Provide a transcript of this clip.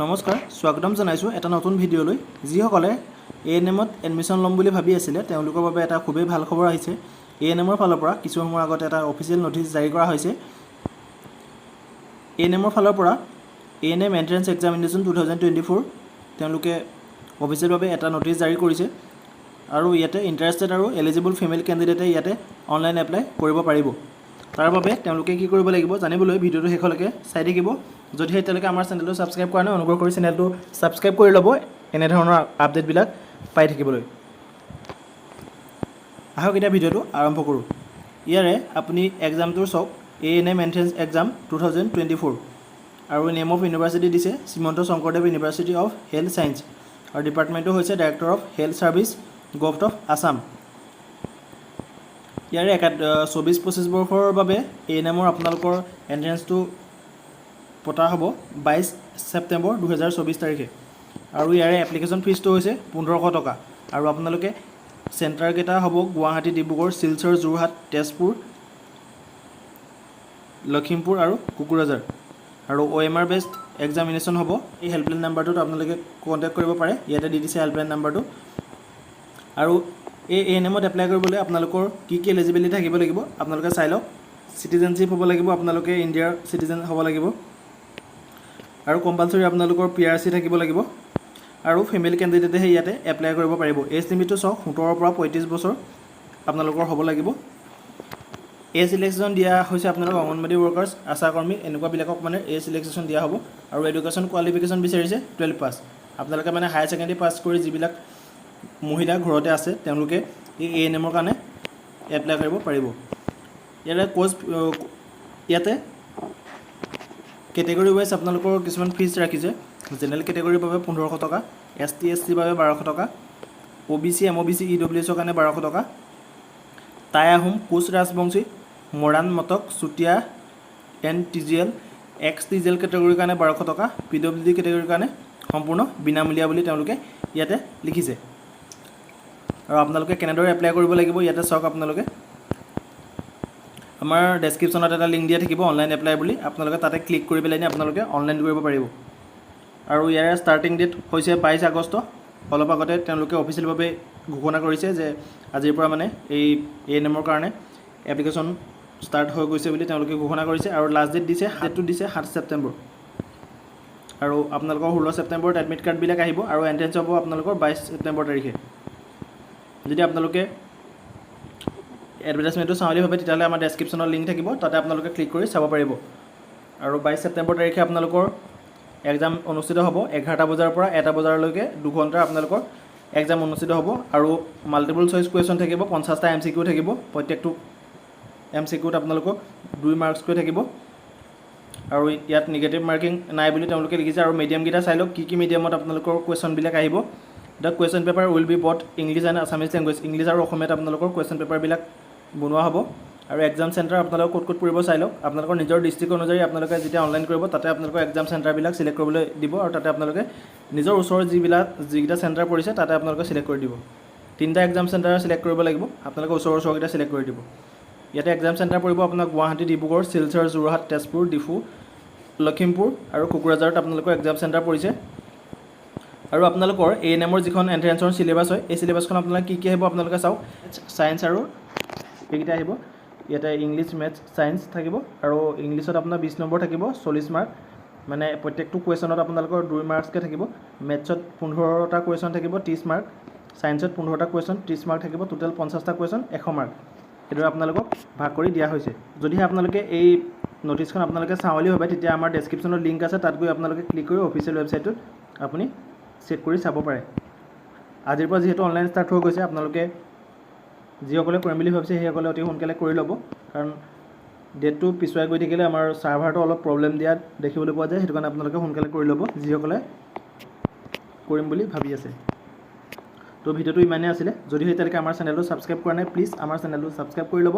নমস্কাৰ স্বাগতম জনাইছোঁ এটা নতুন ভিডিঅ'লৈ যিসকলে এএনএমত এডমিশ্যন ল'ম বুলি ভাবি আছিলে তেওঁলোকৰ বাবে এটা খুবেই ভাল খবৰ আহিছে এএনএমৰ ফালৰ পৰা কিছু সময়ৰ আগতে এটা অফিচিয়েল নটিচ জাৰি কৰা হৈছে এএনএমৰ ফালৰ পৰা এএনএম এন্ট্ৰেন্স এক্সামিনেশ্যন 2024 তেওঁলোকে অফিচিয়েলভাৱে এটা নটিচ জাৰি কৰিছে আৰু ইয়াতে ইণ্টাৰেষ্টেড আৰু এলিজিবল ফিমেল কেণ্ডিডেটে ইয়াতে অনলাইন এপ্লাই কৰিব পাৰিব তাৰ বাবে তেওঁলোকে কি কৰিব লাগিব জানিবলৈ ভিডিঅ'টো শেষলৈকে চাই থাকিব যদিহে এতিয়ালৈকে আমাৰ চেনেলটো ছাবস্ক্ৰাইব কৰা নাই অনুগ্ৰহ কৰি চেনেলটো ছাবস্ক্ৰাইব কৰি ল'ব এনে ধৰণৰ আপডেটবিলাক পাই থাকিবলৈ আহক এতিয়া ভিডিঅ'টো আৰম্ভ কৰোঁ ইয়াৰে আপুনি এক্সামটো চাওক এএনএম এন্ট্ৰেন্স এক্সাম 2024 আৰু নেম অফ ইউনিভাৰ্চিটি দিছে Srimanta Sankardev university of health science আৰু ডিপাৰ্টমেণ্টটো হৈছে director of health service government of Assam ইয়াৰে 24-25 বৰ্ষৰ বাবে এএনএমৰ আপোনালোকৰ এন্ট্ৰেন্সটো পতা হ'ব 22 ছেপ্টেম্বৰ 2024 তাৰিখে আৰু ইয়াৰে এপ্লিকেশ্যন ফিজটো হৈছে 1500 টকা আৰু আপোনালোকে চেণ্টাৰ কেইটা হ'ব গুৱাহাটী ডিব্ৰুগড় শিলচৰ যোৰহাট তেজপুৰ লখিমপুৰ আৰু কোকৰাঝাৰ আৰু OMR বেস্ট এক্সামিনেশ্যন হ'ব এই হেল্পলাইন নাম্বাৰটোত আপোনালোকে কণ্টেক্ট কৰিব পাৰে ইয়াতে দি দিছে হেল্পলাইন নাম্বাৰটো আৰু এই এএনএমত এপ্লাই কৰিবলৈ আপোনালোকৰ কি এলিজিবিলিটি থাকিব লাগিব আপোনালোকে চাই লওক সিটিজেনশ্বিপ হ'ব লাগিব আপোনালোকে ইণ্ডিয়াৰ সিটিজেন হ'ব লাগিব আৰু কম্পালসৰি আপোনালোকৰ PRC থাকিব লাগিব আৰু ফিমেল কেণ্ডিডেটেহে ইয়াতে এপ্লাই কৰিব পাৰিব এজ লিমিটটো চাওক 17 পৰা 35 বছৰ আপোনালোকৰ হ'ব লাগিব এজ সিলেকশ্যন দিয়া হৈছে আপোনালোকৰ অংগনবাড়ী ৱৰ্কাৰ্ছ আশা কৰ্মী এনেকুৱাবিলাকক মানে এজ সিলেকশ্যন দিয়া হ'ব আৰু এডুকেশ্যন কোৱালিফিকেশ্যন বিচাৰিছে 12 পাছ আপোনালোকে মানে হায়াৰ ছেকেণ্ডাৰী পাছ কৰি যিবিলাক মহিলা ঘৰতে আছে তেওঁলোকে এই এএনএমৰ কাৰণে এপ্লাই কৰিব পাৰিব ইয়াতে কেটেগৰী ৱাইজ আপোনালোকৰ কিছুমান ফিজ ৰাখিছে জেনেৰেল কেটেগৰীৰ বাবে 1500 টকা ST SC বাবে 1200 টকা OBC MOBC EWS কাৰণে 1200 টকা টাই আহোম কোচ ৰাজবংশী মৰাণ মটক চুতীয়া NTGL XTGL কেটেগৰীৰ কাৰণে 1200 টকা PWD কেটেগৰীৰ কাৰণে সম্পূৰ্ণ বিনামূলীয়া বুলি তেওঁলোকে ইয়াতে লিখিছে আৰু আপোনালোকে কেনেদৰে এপ্লাই কৰিব লাগিব ইয়াতে চাওক আপোনালোকে আমাৰ ডেসক্ৰিপচনত এটা লিংক দিয়া থাকিব অনলাইন এপ্লাই বুলি আপোনালোকে তাতে ক্লিক কৰি পেলাই আপোনালোকে অনলাইন কৰিব পাৰিব আৰু ইয়াৰ ষ্টাৰ্টিং ডেট হৈছে 22 আগষ্ট অলপ আগতে তেওঁলোকে অফিচিয়েলভাৱে ঘোষণা কৰিছে যে আজিৰ পৰা মানে এই এএনএমৰ কাৰণে এপ্লিকেশ্যন ষ্টাৰ্ট হৈ গৈছে বুলি তেওঁলোকে ঘোষণা কৰিছে আৰু লাষ্ট ডেট দিছে 7 ছেপ্টেম্বৰ আৰু আপোনালোকৰ 16 ছেপ্টেম্বৰত এডমিট কাৰ্ডবিলাক আহিব আৰু এন্ট্ৰেন্স হ'ব আপোনালোকৰ 22 ছেপ্টেম্বৰ তাৰিখে যদি আপোনালোকে এডভাৰটাইজমেণ্টটো চাওঁলি ভাবে তেতিয়াহ'লে আমাৰ ডেসক্ৰিপচনত লিংক থাকিব তাতে আপোনালোকে ক্লিক কৰি চাব পাৰিব আৰু 22 ছেপ্টেম্বৰ তাৰিখে আপোনালোকৰ এক্সাম অনুষ্ঠিত হ'ব 11টা বজাৰ পৰা 1টা বজালৈকে 2 ঘণ্টাৰ আপোনালোকৰ এক্সাম অনুষ্ঠিত হ'ব আৰু মাল্টিপল চইচ কুৱেশ্যন থাকিব 50টা MCQ থাকিব প্ৰত্যেকটো MCQত আপোনালোকৰ 2 মাৰ্কছকৈ থাকিব আৰু ইয়াত নিগেটিভ মাৰ্কিং নাই বুলি তেওঁলোকে লিখিছে আৰু মিডিয়াম গিটা চাই লওক কি মিডিয়ামত আপোনালোকৰ কুৱেশ্যনবিলাক আহিব the question paper will be both English and Assamese language English আৰু অসমীয়াত আপোনালোকৰ কুৱেশ্যন পেপাৰবিলাক বনোৱা হ'ব আৰু এক্সাম চেণ্টাৰ আপোনালোকৰ ক'ত পৰিব চাই লওক আপোনালোকৰ নিজৰ ডিষ্ট্ৰিক্ট অনুযায়ী আপোনালোকে যেতিয়া অনলাইন কৰিব তাতে আপোনালোকৰ এক্সাম চেণ্টাৰবিলাক সিলেক্ট কৰিবলৈ দিব আৰু তাতে আপোনালোকে নিজৰ ওচৰৰ যিকেইটা চেণ্টাৰ পৰিছে তাতে আপোনালোকে সিলেক্ট কৰি দিব তিনিটা এক্সাম চেণ্টাৰ সিলেক্ট কৰিব লাগিব আপোনালোকে ওচৰকেইটা সিলেক্ট কৰি দিব ইয়াতে এক্সাম চেণ্টাৰ পৰিব আপোনাৰ গুৱাহাটী ডিব্ৰুগড় শিলচৰ যোৰহাট তেজপুৰ ডিফু লখিমপুৰ আৰু কোকৰাঝাৰত আপোনালোকৰ এক্সাম চেণ্টাৰ পৰিছে আৰু আপোনালোকৰ এএনএমৰ যিখন এন্ট্ৰেন্সৰ সিলেবাছ হয় এই সিলেবাছখন আপোনালোকে কি আহিব আপোনালোকে চাওক সায়েন্স আৰু এইকেইটা আহিব ইয়াতে ইংলিছ মেথছ সায়েন্স থাকিব আৰু ইংলিছত আপোনাৰ 20 নম্বৰ থাকিব 40 মাৰ্ক মানে প্ৰত্যেকটো কুৱেশ্যনত আপোনালোকৰ 2 মাৰ্কছকৈ থাকিব মেথছত 15টা কুৱেশ্যন থাকিব 30 মাৰ্ক সায়েন্সত 15টা কুৱেশ্যন 30 মাৰ্ক থাকিব টোটেল 50টা কুৱেশ্যন 100 মাৰ্ক এইদৰে আপোনালোকক ভাগ কৰি দিয়া হৈছে যদিহে আপোনালোকে এই নটিচখন আপোনালোকে চাওঁলি ভাবে তেতিয়া আমাৰ ডেসক্ৰিপচনত লিংক আছে তাত গৈ আপোনালোকে ক্লিক কৰি অফিচিয়েল ৱেবছাইটত আপুনি চেক কৰি চাব পাৰে আজিৰ পৰা যেহেতু অনলাইন ষ্টাৰ্ট হৈ গৈছে আপোনালোকে যিসকলে কৰিম বুলি ভাবিছে সেইসকলে অতি সোনকালে কৰি ল'ব কাৰণ ডেটটো পিছুৱাই গৈ থাকিলে আমাৰ সাৰ্ভাৰটো অলপ প্ৰব্লেম দিয়া দেখিবলৈ পোৱা যায় সেইটো কাৰণে আপোনালোকে সোনকালে কৰি ল'ব যিসকলে কৰিম বুলি ভাবি আছে তো ভিডিঅ'টো ইমানেই আছিলে যদিহে এতিয়ালৈকে আমাৰ চেনেলটো ছাবস্ক্ৰাইব কৰা নাই প্লিজ আমাৰ চেনেলটো ছাবস্ক্ৰাইব কৰি ল'ব